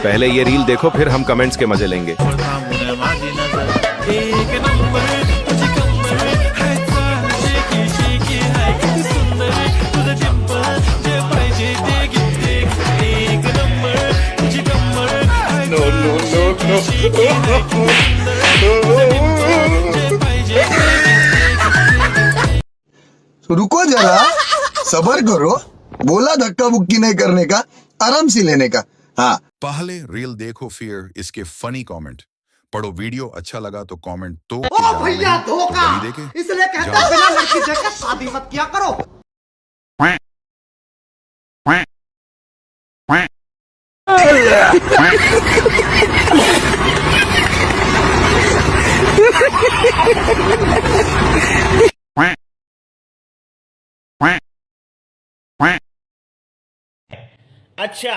पहले ये रील देखो, फिर हम कमेंट्स के मजे लेंगे। रुको जरा, सबर करो। बोला धक्का बुक्की नहीं करने का, आराम से लेने का। हाँ, पहले रील देखो फिर इसके फनी कमेंट पढ़ो। वीडियो अच्छा लगा तो कमेंट तो ओ भैया धोखा, देखे इसलिए कहते हैं बिना लड़की देखे शादी मत किया करो। अच्छा